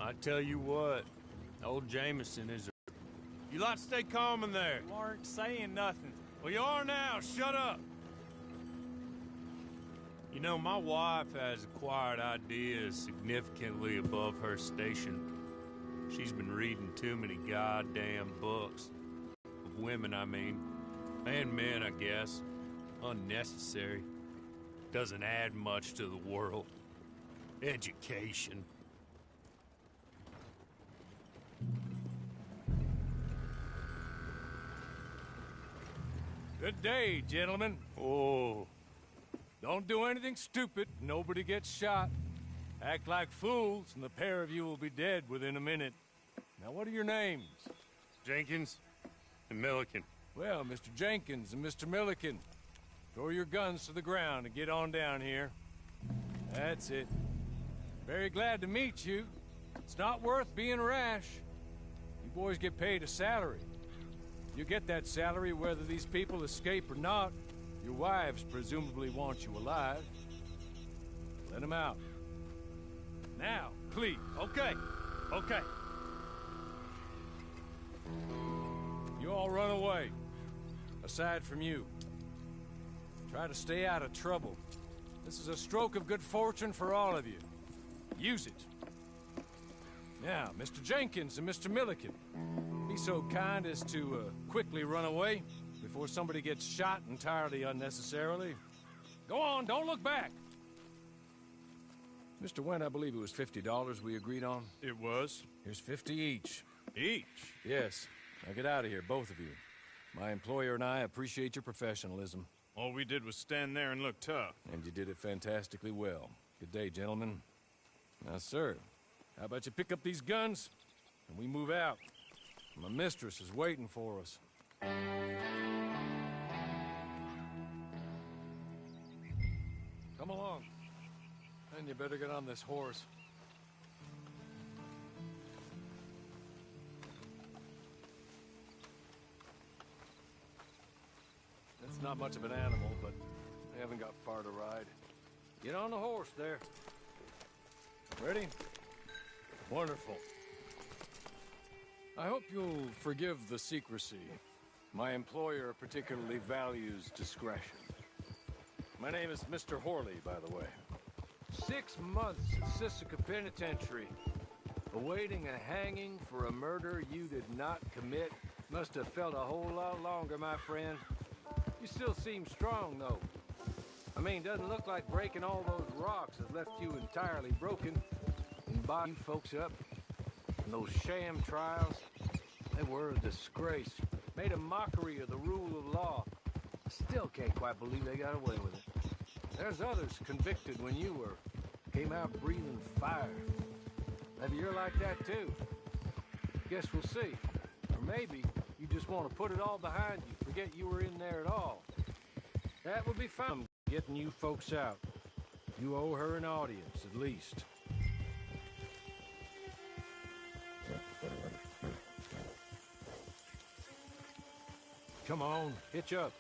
I tell you what, old Jameson is a... You lot stay calm in there. You aren't saying nothing. Well, you are now. Shut up. You know, my wife has acquired ideas significantly above her station. She's been reading too many goddamn books. Of women, I mean. And men, I guess. Unnecessary. Doesn't add much to the world. Education. Good day, gentlemen. Oh. Don't do anything stupid. Nobody gets shot. Act like fools, and the pair of you will be dead within a minute. Now, what are your names? Jenkins and Milliken. Well, Mr. Jenkins and Mr. Milliken, throw your guns to the ground and get on down here. That's it. Very glad to meet you. It's not worth being rash. You boys get paid a salary. You get that salary whether these people escape or not. Your wives presumably want you alive. Let them out. Now, please. Okay. Okay. You all run away. Aside from you. Try to stay out of trouble. This is a stroke of good fortune for all of you. Use it. Now, Mr. Jenkins and Mr. Milliken, be so kind as to quickly run away before somebody gets shot entirely unnecessarily. Go on, don't look back. Mr. Wendt, I believe it was $50 we agreed on. It was. Here's 50 each. Each? Yes. Now get out of here, both of you. My employer and I appreciate your professionalism. All we did was stand there and look tough. And you did it fantastically well. Good day, gentlemen. Now, sir, how about you pick up these guns, and we move out? My mistress is waiting for us. Come along. And you better get on this horse. It's not much of an animal, but they haven't got far to ride. Get on the horse there. Ready? Wonderful. I hope you'll forgive the secrecy. My employer particularly values discretion. My name is Mr. Horley, by the way. 6 months at Sisika Penitentiary, awaiting a hanging for a murder you did not commit. Must have felt a whole lot longer, my friend. You still seem strong, though. I mean, doesn't look like breaking all those rocks has left you entirely broken. And box you folks up. And those sham trials, they were a disgrace. Made a mockery of the rule of law. I still can't quite believe they got away with it. There's others convicted when you were. Came out breathing fire. Maybe you're like that, too. Guess we'll see. Or maybe you just want to put it all behind you, forget you were in there at all. That would be fun, getting you folks out. You owe her an audience, at least. Come on, hitch up.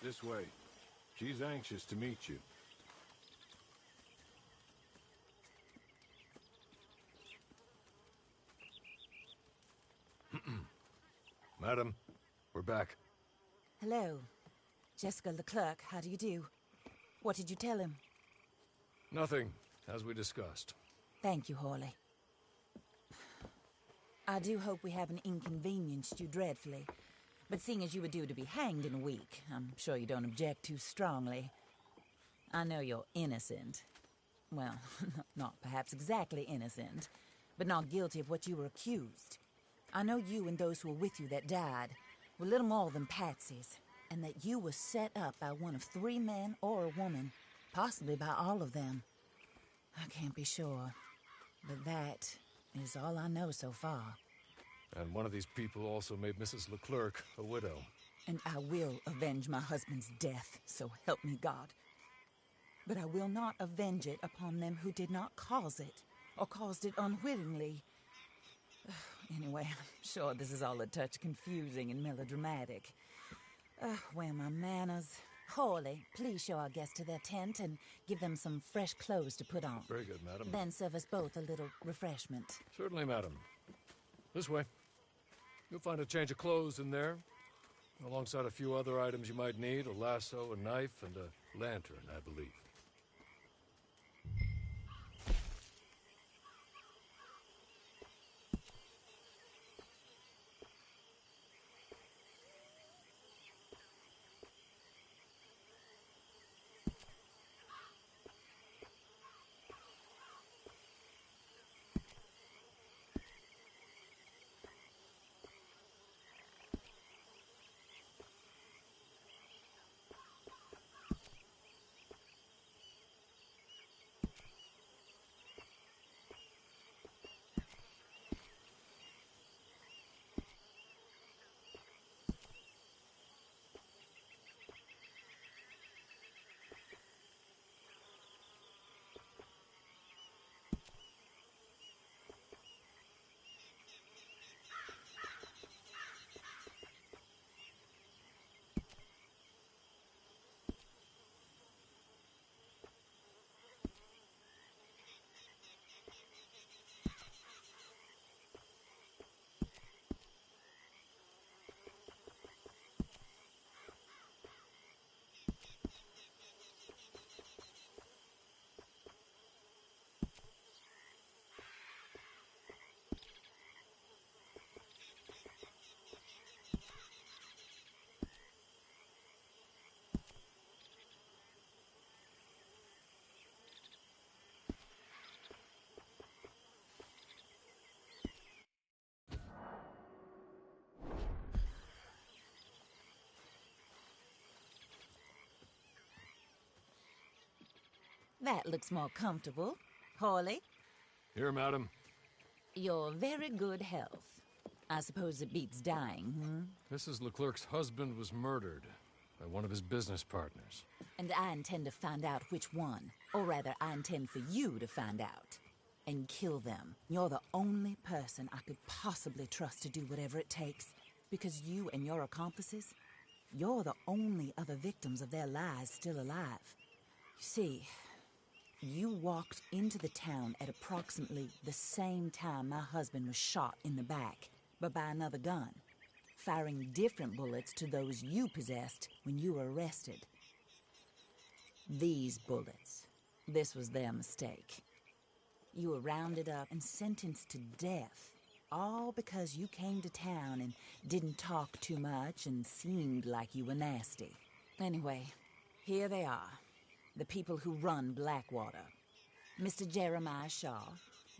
This way. She's anxious to meet you. Madam, we're back. Hello. Jessica Leclerc, how do you do? What did you tell him? Nothing, as we discussed. Thank you, Horley. I do hope we haven't inconvenienced you dreadfully. But seeing as you were due to be hanged in a week, I'm sure you don't object too strongly. I know you're innocent. Well, not perhaps exactly innocent, but not guilty of what you were accused. I know you and those who were with you that died were little more than patsies, and that you were set up by one of 3 men or a woman, possibly by all of them. I can't be sure, but that is all I know so far. And one of these people also made Mrs. Leclerc a widow. And I will avenge my husband's death, so help me God. But I will not avenge it upon them who did not cause it, or caused it unwittingly. Anyway, I'm sure this is all a touch confusing and melodramatic. Where are my manners? Hawley, please show our guests to their tent and give them some fresh clothes to put on. Very good, madam. Then serve us both a little refreshment. Certainly, madam. This way. You'll find a change of clothes in there, alongside a few other items you might need, a lasso, a knife, and a lantern, I believe. That looks more comfortable. Hawley, Here, madam. your very good health. I suppose it beats dying, Mrs. Leclerc's husband was murdered by one of his business partners. And I intend to find out which one. Or rather, I intend for you to find out. And kill them. You're the only person I could possibly trust to do whatever it takes. Because you and your accomplices, you're the only other victims of their lies still alive. You see, you walked into the town at approximately the same time my husband was shot in the back, but by another gun, firing different bullets to those you possessed when you were arrested. These bullets, this was their mistake. You were rounded up and sentenced to death, all because you came to town and didn't talk too much and seemed like you were nasty. Anyway, here they are. The people who run Blackwater. Mr. Jeremiah Shaw,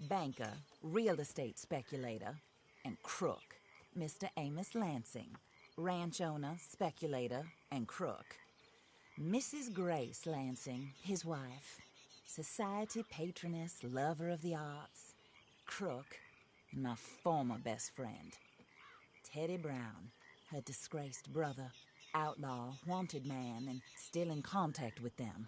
banker, real estate speculator, and crook. Mr. Amos Lansing, ranch owner, speculator, and crook. Mrs. Grace Lansing, his wife, society patroness, lover of the arts, crook, and my former best friend. Teddy Brown, her disgraced brother, outlaw, wanted man, and still in contact with them.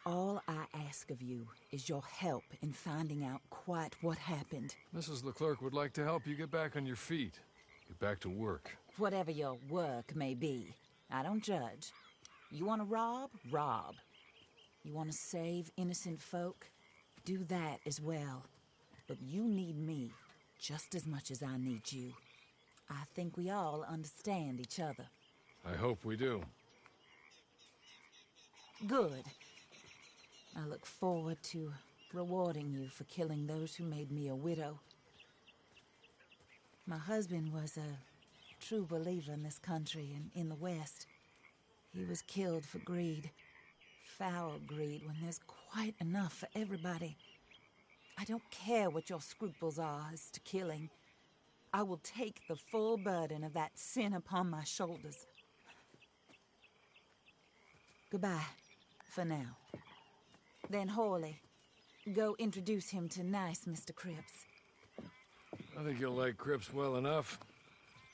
All I ask of you is your help in finding out quite what happened. Mrs. Leclerc would like to help you get back on your feet. Get back to work. Whatever your work may be, I don't judge. You want to rob? Rob. You want to save innocent folk? Do that as well. But you need me just as much as I need you. I think we all understand each other. I hope we do. Good. I look forward to rewarding you for killing those who made me a widow. My husband was a true believer in this country and in the West. He was killed for greed. Foul greed when there's quite enough for everybody. I don't care what your scruples are as to killing. I will take the full burden of that sin upon my shoulders. Goodbye, for now. Then Hawley, go introduce him to nice Mr. Cripps. I think you'll like Cripps well enough.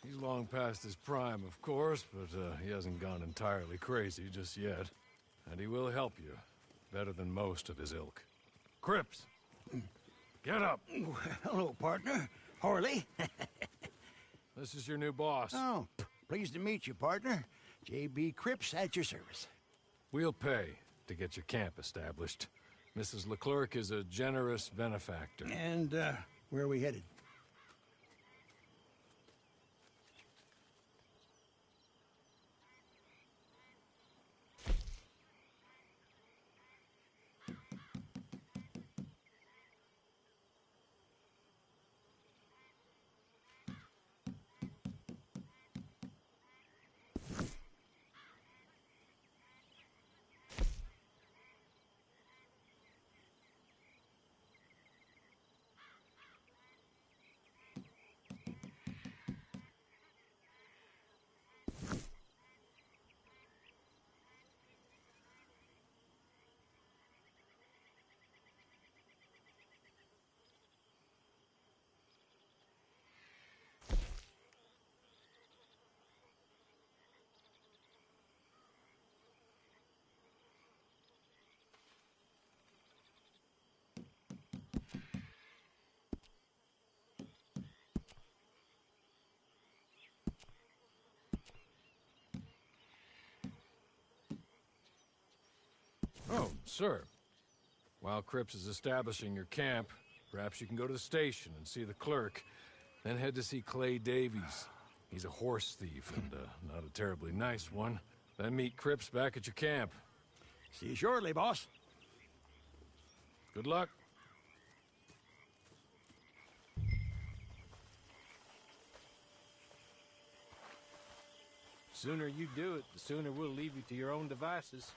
He's long past his prime, of course, but he hasn't gone entirely crazy just yet. And he will help you, better than most of his ilk. Cripps! Get up! Hello, partner. Hawley. This is your new boss. Oh, pleased to meet you, partner. J.B. Cripps at your service. We'll pay to get your camp established. Mrs. Leclerc is a generous benefactor. And, where are we headed? Oh, sir. While Cripps is establishing your camp, perhaps you can go to the station and see the clerk, then head to see Clay Davies. He's a horse thief, and not a terribly nice one. Then meet Cripps back at your camp. See you shortly, boss. Good luck. Sooner you do it, the sooner we'll leave you to your own devices.